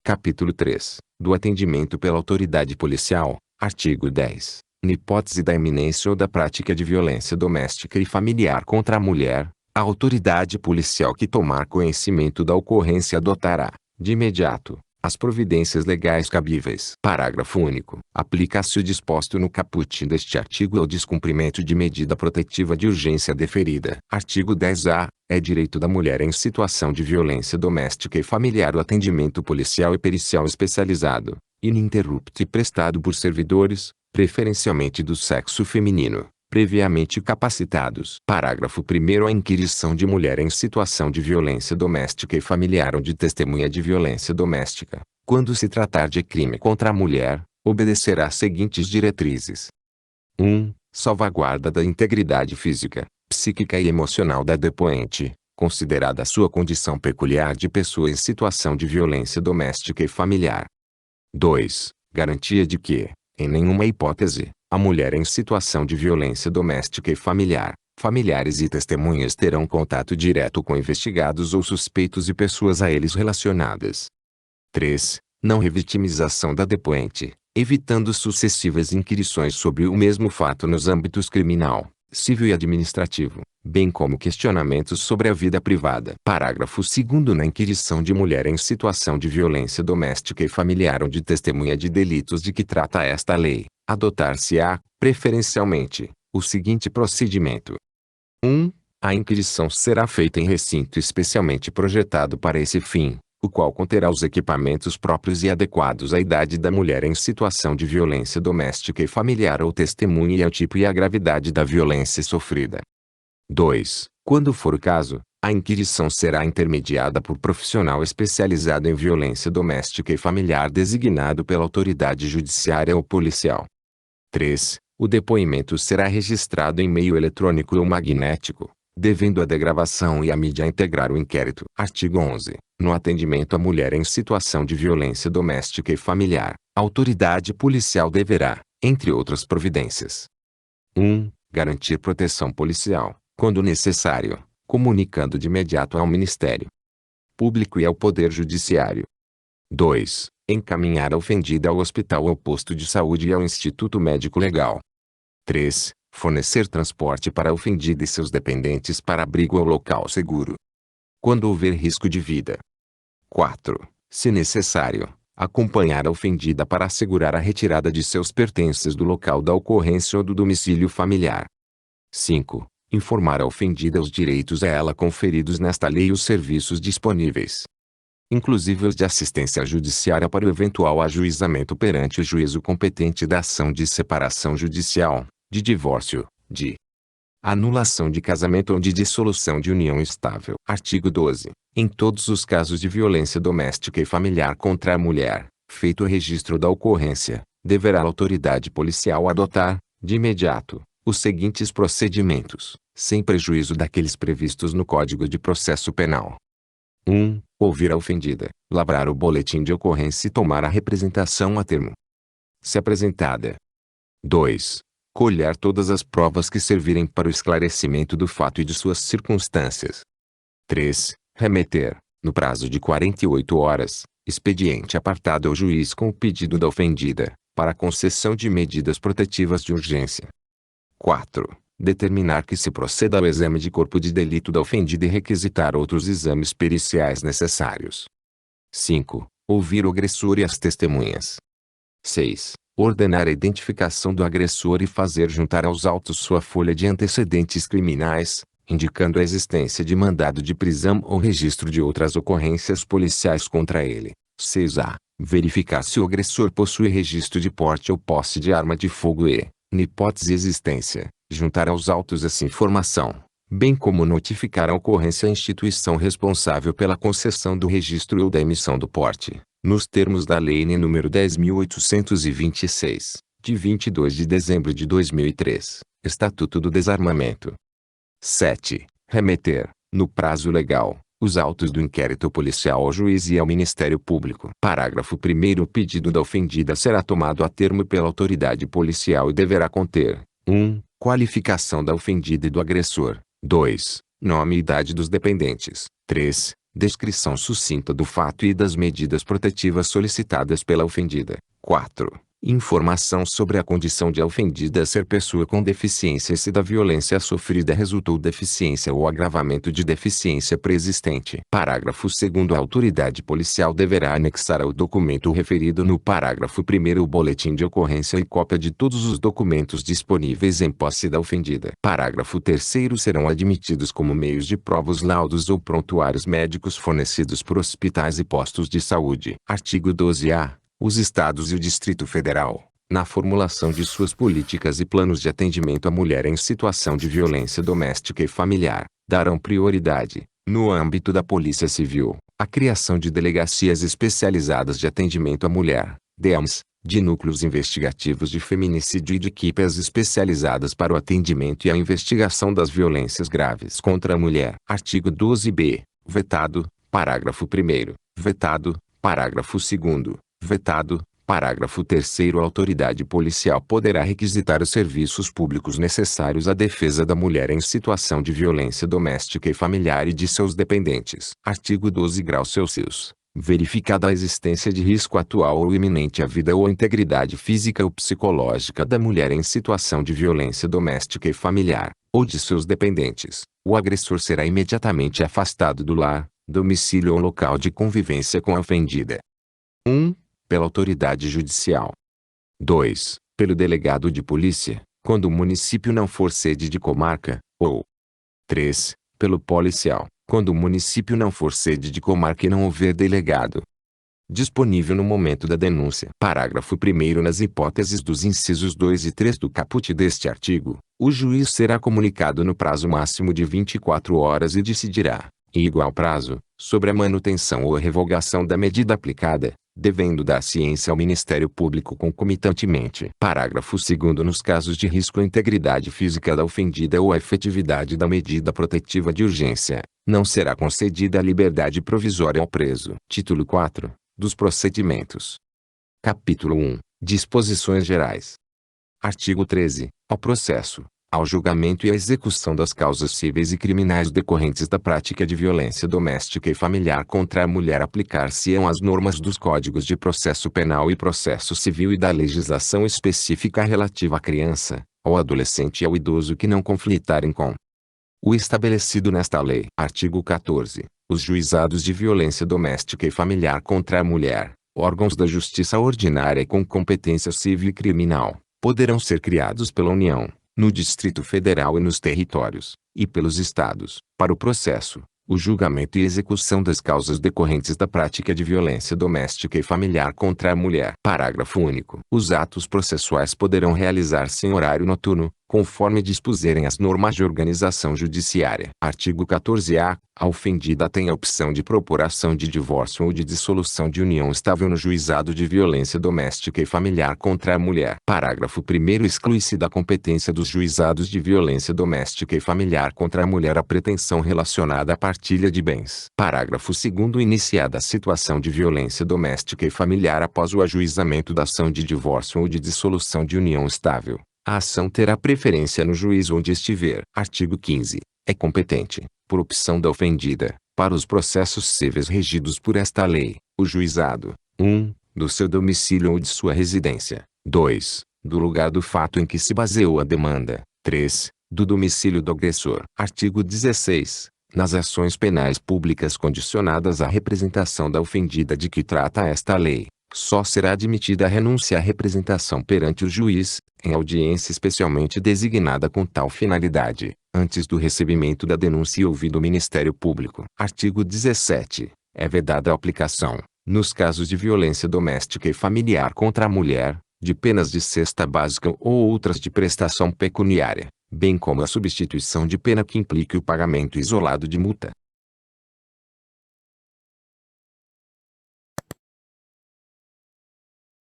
Capítulo 3. Do atendimento pela autoridade policial. Artigo 10. Na hipótese da iminência ou da prática de violência doméstica e familiar contra a mulher, a autoridade policial que tomar conhecimento da ocorrência adotará, de imediato, as providências legais cabíveis. Parágrafo único. Aplica-se o disposto no caput deste artigo ao descumprimento de medida protetiva de urgência deferida. Artigo 10-A. É direito da mulher em situação de violência doméstica e familiar o atendimento policial e pericial especializado, ininterrupto e prestado por servidores, preferencialmente do sexo feminino, previamente capacitados. Parágrafo 1º. A inquirição de mulher em situação de violência doméstica e familiar ou de testemunha de violência doméstica, quando se tratar de crime contra a mulher, obedecerá às seguintes diretrizes. 1. Salvaguarda da integridade física, psíquica e emocional da depoente, considerada a sua condição peculiar de pessoa em situação de violência doméstica e familiar. 2. Garantia de que, em nenhuma hipótese, a mulher em situação de violência doméstica e familiar, familiares e testemunhas terão contato direto com investigados ou suspeitos e pessoas a eles relacionadas. 3. Não revitimização da depoente, evitando sucessivas inquirições sobre o mesmo fato nos âmbitos criminal, civil e administrativo, bem como questionamentos sobre a vida privada. Parágrafo 2º. Na inquirição de mulher em situação de violência doméstica e familiar ou de testemunha de delitos de que trata esta lei, adotar-se-á, preferencialmente, o seguinte procedimento. 1. A inquirição será feita em recinto especialmente projetado para esse fim, o qual conterá os equipamentos próprios e adequados à idade da mulher em situação de violência doméstica e familiar ou testemunha e ao tipo e à gravidade da violência sofrida. 2. Quando for o caso, a inquirição será intermediada por profissional especializado em violência doméstica e familiar designado pela autoridade judiciária ou policial. 3. O depoimento será registrado em meio eletrônico ou magnético, devendo a degravação e a mídia integrar o inquérito. Artigo 11. No atendimento à mulher em situação de violência doméstica e familiar, a autoridade policial deverá, entre outras providências: 1. Garantir proteção policial, quando necessário, comunicando de imediato ao Ministério Público e ao Poder Judiciário. 2. Encaminhar a ofendida ao hospital ou posto de saúde e ao Instituto Médico Legal. 3. Fornecer transporte para a ofendida e seus dependentes para abrigo ou local seguro, quando houver risco de vida. 4. Se necessário, acompanhar a ofendida para assegurar a retirada de seus pertences do local da ocorrência ou do domicílio familiar. 5. Informar a ofendida os direitos a ela conferidos nesta lei e os serviços disponíveis, inclusive os de assistência judiciária para o eventual ajuizamento perante o juízo competente da ação de separação judicial, de divórcio, de anulação de casamento ou de dissolução de união estável. Artigo 12. Em todos os casos de violência doméstica e familiar contra a mulher, feito o registro da ocorrência, deverá a autoridade policial adotar, de imediato, os seguintes procedimentos, sem prejuízo daqueles previstos no Código de Processo Penal. 1. Ouvir a ofendida, lavrar o boletim de ocorrência e tomar a representação a termo, se apresentada. 2. Colher todas as provas que servirem para o esclarecimento do fato e de suas circunstâncias. 3. Remeter, no prazo de 48 horas, expediente apartado ao juiz com o pedido da ofendida, para a concessão de medidas protetivas de urgência. 4. Determinar que se proceda ao exame de corpo de delito da ofendida e requisitar outros exames periciais necessários. 5. Ouvir o agressor e as testemunhas. 6. Ordenar a identificação do agressor e fazer juntar aos autos sua folha de antecedentes criminais, indicando a existência de mandado de prisão ou registro de outras ocorrências policiais contra ele. 6a. Verificar se o agressor possui registro de porte ou posse de arma de fogo e, na hipótese de existência, juntar aos autos essa informação, bem como notificar a ocorrência à instituição responsável pela concessão do registro ou da emissão do porte, nos termos da Lei N. nº 10.826, de 22 de dezembro de 2003, Estatuto do Desarmamento. 7. Remeter, no prazo legal, os autos do inquérito policial ao juiz e ao Ministério Público. Parágrafo 1º. O pedido da ofendida será tomado a termo pela autoridade policial e deverá conter: 1. Qualificação da ofendida e do agressor. 2. Nome e idade dos dependentes. 3. Descrição sucinta do fato e das medidas protetivas solicitadas pela ofendida. 4. Informação sobre a condição de a ofendida ser pessoa com deficiência e se da violência sofrida resultou deficiência ou agravamento de deficiência preexistente. Parágrafo 2º. A autoridade policial deverá anexar ao documento referido no parágrafo 1º o boletim de ocorrência e cópia de todos os documentos disponíveis em posse da ofendida. Parágrafo 3º. Serão admitidos como meios de prova os laudos ou prontuários médicos fornecidos por hospitais e postos de saúde. Artigo 12-A. Os Estados e o Distrito Federal, na formulação de suas políticas e planos de atendimento à mulher em situação de violência doméstica e familiar, darão prioridade, no âmbito da Polícia Civil, à criação de delegacias especializadas de atendimento à mulher, DEAMs, de núcleos investigativos de feminicídio e de equipes especializadas para o atendimento e a investigação das violências graves contra a mulher. Artigo 12-B. Vetado, parágrafo 1º. Vetado, parágrafo 2º. Vetado, parágrafo 3º. A autoridade policial poderá requisitar os serviços públicos necessários à defesa da mulher em situação de violência doméstica e familiar e de seus dependentes. Artigo 12 graus Celsius. Verificada a existência de risco atual ou iminente à vida ou à integridade física ou psicológica da mulher em situação de violência doméstica e familiar, ou de seus dependentes, o agressor será imediatamente afastado do lar, domicílio ou local de convivência com a ofendida. 1. Pela autoridade judicial. 2. Pelo delegado de polícia, quando o município não for sede de comarca, ou 3. Pelo policial, quando o município não for sede de comarca e não houver delegado disponível no momento da denúncia. Parágrafo 1º. Nas hipóteses dos incisos 2 e 3 do caput deste artigo, o juiz será comunicado no prazo máximo de 24 horas e decidirá, em igual prazo, sobre a manutenção ou a revogação da medida aplicada, devendo dar ciência ao Ministério Público concomitantemente. Parágrafo 2º. Nos casos de risco à integridade física da ofendida ou à efetividade da medida protetiva de urgência, não será concedida a liberdade provisória ao preso. Título 4. Dos procedimentos. Capítulo 1. Disposições gerais. Artigo 13. Ao processo, ao julgamento e à execução das causas cíveis e criminais decorrentes da prática de violência doméstica e familiar contra a mulher aplicar-se-ão as normas dos Códigos de Processo Penal e Processo Civil e da legislação específica relativa à criança, ao adolescente e ao idoso que não conflitarem com o estabelecido nesta lei. Artigo 14. Os juizados de violência doméstica e familiar contra a mulher, órgãos da justiça ordinária com competência civil e criminal, poderão ser criados pela União, no Distrito Federal e nos territórios, e pelos Estados, para o processo, o julgamento e execução das causas decorrentes da prática de violência doméstica e familiar contra a mulher. Parágrafo único. Os atos processuais poderão realizar-se em horário noturno, conforme dispuserem as normas de organização judiciária. Artigo 14-A. A ofendida tem a opção de propor ação de divórcio ou de dissolução de união estável no juizado de violência doméstica e familiar contra a mulher. Parágrafo 1º. Exclui-se da competência dos juizados de violência doméstica e familiar contra a mulher a pretensão relacionada à partilha de bens. Parágrafo 2º. Iniciada a situação de violência doméstica e familiar após o ajuizamento da ação de divórcio ou de dissolução de união estável, a ação terá preferência no juízo onde estiver. Artigo 15. É competente, por opção da ofendida, para os processos cíveis regidos por esta lei, o juizado: 1. Do seu domicílio ou de sua residência. 2. Do lugar do fato em que se baseou a demanda. 3. Do domicílio do agressor. Artigo 16. Nas ações penais públicas condicionadas à representação da ofendida de que trata esta lei, só será admitida a renúncia à representação perante o juiz, em audiência especialmente designada com tal finalidade, antes do recebimento da denúncia e ouvido o Ministério Público. Artigo 17. É vedada a aplicação, nos casos de violência doméstica e familiar contra a mulher, de penas de cesta básica ou outras de prestação pecuniária, bem como a substituição de pena que implique o pagamento isolado de multa.